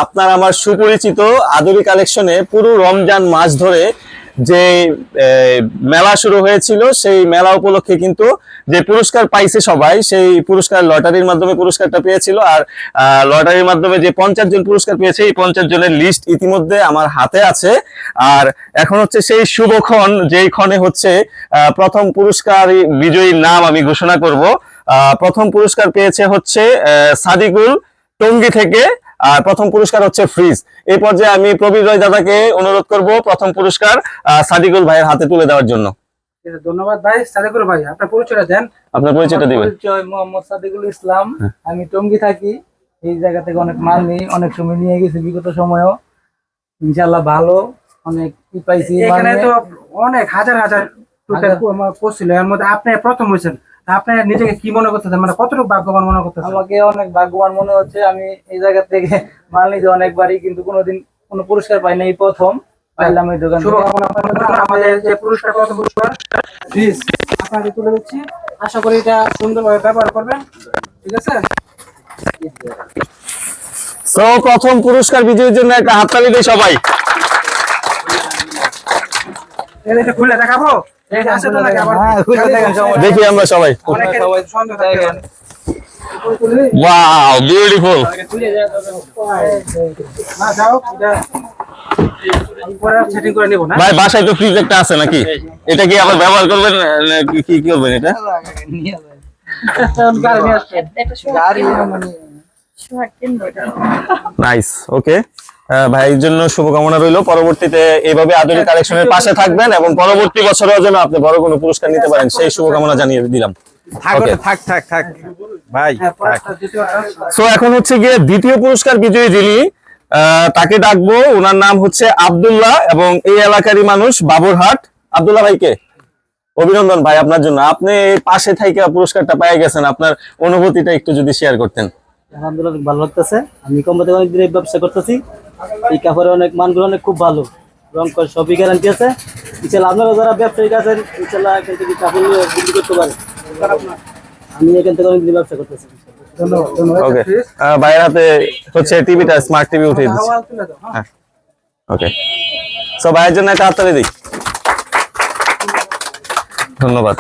আপনার আমার সুপরিচিত আদুরি কালেকশনে পুরো রমজান মাস ধরে যে মেলা শুরু হয়েছিল, সেই মেলা উপলক্ষে কিন্তু যে পুরস্কার পাইছে সবাই, সেই পুরস্কার লটারির মাধ্যমে পুরস্কারটা পেয়েছিল। আর লটারির মাধ্যমে যে 50 জন পুরস্কার পেয়েছে, এই 50 জনের লিস্ট ইতিমধ্যে আমার হাতে আছে। আর এখন হচ্ছে সেই শুভক্ষণ, যেই ক্ষণে হচ্ছে প্রথম পুরস্কার বিজয়ীর নাম আমি ঘোষণা করব। প্রথম পুরস্কার পেয়েছে হচ্ছে সাদিকুল, টঙ্গী থেকে। আর প্রথম পুরস্কার হচ্ছে ফ্রিজ। এই পর্যায়ে আমি প্রবীর রয় দাদাকে অনুরোধ করব প্রথম পুরস্কার সাদিকুল ভাইয়ের হাতে তুলে দেওয়ার জন্য। ধন্যবাদ ভাই। সাদিকুল ভাই, আপনার পরিচয়টা দেন। আপনার পরিচয়টা দিবেন। পরিচয় মোহাম্মদ সাদিকুল ইসলাম, আমি টঙ্গী থাকি। এই জায়গা থেকে অনেক মাল নিয়ে অনেক সময় নিয়ে গেছি, বিগত সময়ও ইনশাআল্লাহ ভালো অনেক পাইছি। এখানে তো অনেক হাজার হাজার পড়ছিল, এর মধ্যে আপনি প্রথম হয়েছেন। আপনি নিজেকে কি মনে করতেছেন, মানে কতটুকু ভাগ্যবান মনে করতেছেন? আমাকে অনেক ভাগ্যবান মনে হচ্ছে। আমি এই জায়গা থেকে মাল নিতে অনেকবারই, কিন্তু কোনোদিন কোনো পুরস্কার পাই না, এই প্রথম পাইলাম এই দোকান থেকে। আমাদের যে পুরস্কার, প্রথম পুরস্কার ফ্রিজ আপনাকে তুলে দিচ্ছি। আশা করি এটা সুন্দরভাবে ব্যবহার করবেন, ঠিক আছে? সো প্রথম পুরস্কার বিজয়ীর জন্য একটা হাততালি দেই সবাই। এটা খুলে দেখাবো, এই যে আছে তো নাকি? আবার দেখি আমরা সবাই। অনেকের সন্দেহ থাকে। Wow, beautiful. না যাও, এটা পরে সেটিং করে নেব না। ভাই বাসায় তো ফ্রিজ একটা আছে নাকি? এটা কি আবার ব্যবহার করবেন নাকি কি করবেন এটা? নাইস, ওকে। ভাইয়ের জন্য শুভকামনা রইল। পরবর্তীতে এইভাবে আধুনিক কালেকশনের পাশে থাকবেন এবং পরবর্তী বছরেও যেন আপনি বড় কোনো পুরস্কার নিতে পারেন, সেই শুভকামনা জানিয়ে দিলাম। Okay. থাক ভাই। সো এখন হচ্ছে গিয়ে দ্বিতীয় পুরস্কার বিজয়ী যিনি, তাকে ডাকবো। ওনার নাম হচ্ছে আব্দুল্লাহ এবং এই এলাকারই মানুষ, বাবুরহাট। আব্দুল্লাহ ভাইকে অভিনন্দন ভাই আপনার জন্য। আপনি পাশে থেকে পুরস্কারটা পেয়ে গেছেন, আপনার অনুভূতিটা একটু যদি শেয়ার করতেন। আলহামদুলিল্লাহ ভালো লাগতেছে। আমি কোম্পানিতে অনেকদিন এই ব্যবসা করতেছি। এই কাপড়ের অনেক মানগুলো অনেক খুব ভালো, রং কর সবই গ্যারান্টি আছে। ইনশাআল্লাহ আপনারা যারা ব্যবসায়িক আছেন, ইনশাআল্লাহ এখান থেকে কাপড় বিক্রি করতে পারেন। আমি এখান থেকে অনেকদিন ব্যবসা করতেছি। ওকে, ভাইয়ের হাতে হচ্ছে টিভিটা, স্মার্ট টিভি উঠিয়ে দিচ্ছি। হ্যাঁ, ওকে। সো ভাইয়ের জন্য একটা হাততালি দিই। ধন্যবাদ।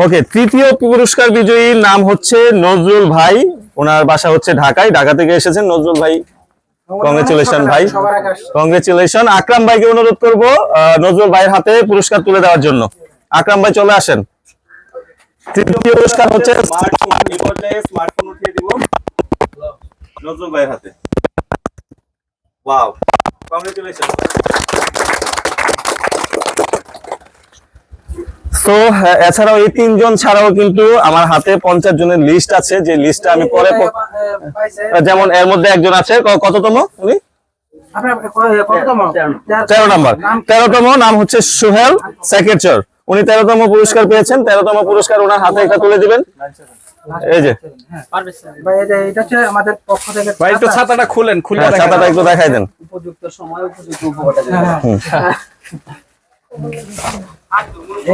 ওকে, তৃতীয় পুরস্কার বিজয়ীর নাম হচ্ছে নজরুল ভাই। ওনার বাসা হচ্ছে ঢাকায়, ঢাকা থেকে এসেছেন নজরুল ভাই। কংগ্রেচুলেশন ভাই, কংগ্রেচুলেশন। আকরাম ভাইকে অনুরোধ করব নজরুল ভাইয়ের হাতে পুরস্কার তুলে দেওয়ার জন্য। আকরাম ভাই চলে আসেন। তৃতীয় পুরস্কার হচ্ছে স্মার্টফোন উঠিয়ে দিব নজরুল ভাইয়ের হাতে। Wow, congratulation. তো এছাড়াও এই 3 জন ছাড়াও কিন্তু আমার হাতে 50 জনের লিস্ট আছে, যে লিস্টটা আমি পরে, যেমন এর মধ্যে একজন আছে, কততম উনি? 13 নম্বর। 13তম নাম হচ্ছে সোহেল সেকেরচর। উনি 13তম পুরস্কার পেয়েছেন। 13তম পুরস্কার ওনার হাতে একটা তুলে দিবেন। এই যে ভাই, এটা হচ্ছে আমাদের পক্ষ থেকে। ভাই একটু ছাতাটা খুলে ছাতাটা একটু দেখাই দেন। উপযুক্ত সময় উপযুক্ত উপহারটা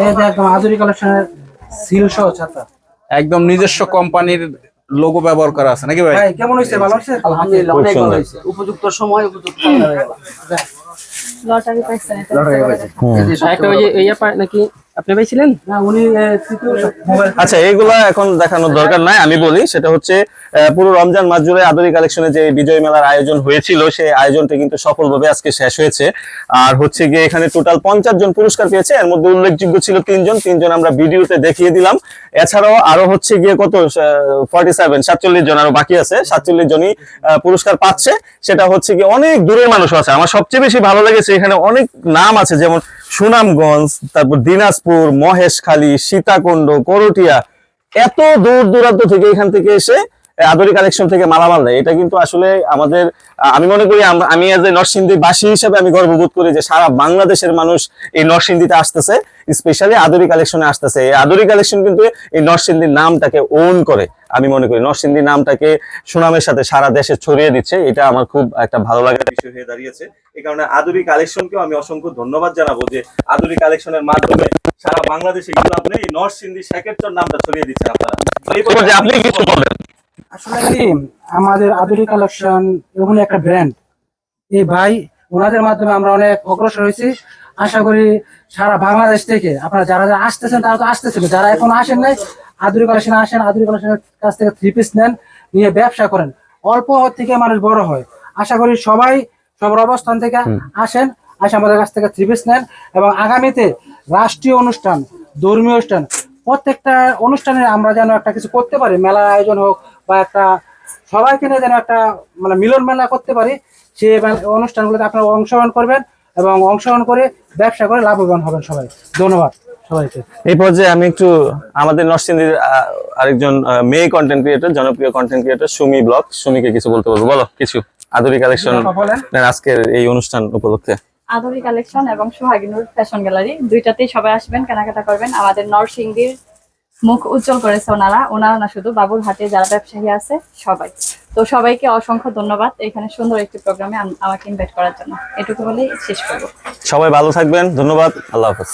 এই যে একদম আধুনিক কালেকশনের সিল সহ ছাতা, একদম নিজস্ব কোম্পানির লোগো ব্যবহার করা আছে নাকি ভাই? ভাই কেমন হয়েছে? ভালো হয়েছে? আলহামদুলিল্লাহ অনেক ভালো হয়েছে। উপযুক্ত সময় উপযুক্ত লটারি পাইছেন? একটা ওই যে নাকি আপনি পাইছিলেন? না, উনি মোবাইল। আচ্ছা, এইগুলা এখন দেখানোর দরকার নাই, আমি বলি। সেটা হচ্ছে পুরো রমজান মাস জুড়ে আদুরি কালেকশনে যে বিজয় মেলার আয়োজন হয়েছিল, সেই আয়োজনটা কিন্তু সফলভাবে আজকে শেষ হয়েছে। আর হচ্ছে গিয়ে এখানে টোটাল 50 জন পুরস্কার পেয়েছে। এর মধ্যে উল্লেখযোগ্য ছিল 3 জন। 3 জন আমরা ভিডিওতে দেখিয়ে দিলাম। এছাড়াও আরো হচ্ছে গিয়ে কত 47 জন আরো বাকি আছে। 47 জনই পুরস্কার পাচ্ছে। সেটা হচ্ছে গিয়ে অনেক দূরের মানুষ আছে। আমার সবচেয়ে বেশি ভালো লেগেছে এখানে অনেক নাম আছে, যেমন সুনামগঞ্জ, তারপর দিনাজপুর, মহেশখালী, সীতাকুণ্ড, করটিয়া, এত দূর দূরান্ত থেকে এখান থেকে এসে আদুরি কালেকশন থেকে মালামাল নেয়। এটা কিন্তু আসলে আমাদের, আমি মনে করি, আমি এজ এ নরসিংদী বাসী হিসেবে আমি গর্ববোধ করি যে সারা বাংলাদেশের মানুষ এই নরসিংদীতে আসতেছে, স্পেশালি আদুরি কালেকশনে আসতেছে। এই আদুরি কালেকশন কিন্তু এই নরসিংদীর নামটাকে ওন করে। আমি মনে করি নরসিংদী নামটাকে সুনামের সাথে সারা দেশে ছড়িয়ে দিচ্ছে। এটা আমার খুব একটা ভালো লাগার বিষয় হয়ে দাঁড়িয়েছে। এই কারণে আদুরি কালেকশনকেও আমি অসংখ্য ধন্যবাদ জানাবো যে আদুরি কালেকশনের মাধ্যমে সারা বাংলাদেশে কিন্তু আপনি এই নরসিংদী সেকেরচর নামটা ছড়িয়ে দিচ্ছেন আপনারা। আপনি কিছু বলেন। আসলে কি আমাদের আধুনিক কালেকশন এমন একটা ব্র্যান্ড, এই ভাই ওনাদের মাধ্যমে আমরা অনেক অগ্রসর হয়েছি। আশা করি সারা বাংলাদেশ থেকে আপনারা যারা যারা আসতেছেন তারা তো আসতেছেন, যারা এখন আসেন নাই আধুনিক কালেকশন আসেন, আধুনিক কালেকশনের কাছ থেকে 3 পিস নেন, নিয়ে ব্যবসা করেন। অল্প থেকে মানুষ বড় হয়। আশা করি সবাই সবার অবস্থান থেকে আসেন, আসে আমাদের কাছ থেকে 3 পিস নেন। এবং আগামীতে রাষ্ট্রীয় অনুষ্ঠান, ধর্মীয় অনুষ্ঠান, প্রত্যেকটা অনুষ্ঠানে আমরা যেন একটা কিছু করতে পারি, মেলার আয়োজন হোক বা একটা সবাইকে নিয়ে যেন একটা মানে মিলন মেলা করতে পারি, সেই অনুষ্ঠানগুলোতে আপনারা অংশগ্রহণ করবেন এবং অংশগ্রহণ করে ব্যবসা করে লাভবান হবেন সবাই। ধন্যবাদ সবাইকে। এই পর্যায়ে আমি একটু আমাদের নরসিংদীর আরেকজন মেয়ে কন্টেন্ট ক্রিয়েটর, জনপ্রিয় কন্টেন্ট ক্রিয়েটর সুমি ব্লগ, সুমিকে কিছু বলতে বলবো। বলো কিছু আধুনিক কালেকশন বলেন। আজকের এই অনুষ্ঠান উপলক্ষে। আধুনিক কালেকশন এবং সোহাগিনুর ফ্যাশন গ্যালারি দুইটাতেই সবাই আসবেন, কেনাকাটা করবেন। আমাদের নরসিংদীর মুখ উজ্জ্বল করেছে ওনারা না শুধু, বাবুরহাটে যারা ব্যবসায়ী আছে সবাই। তো সবাইকে অসংখ্য ধন্যবাদ এখানে সুন্দর একটি প্রোগ্রামে আমাকে ইনভাইট করার জন্য। এটুকু বলেই শেষ করবো। সবাই ভালো থাকবেন, ধন্যবাদ, আল্লাহ হাফেজ।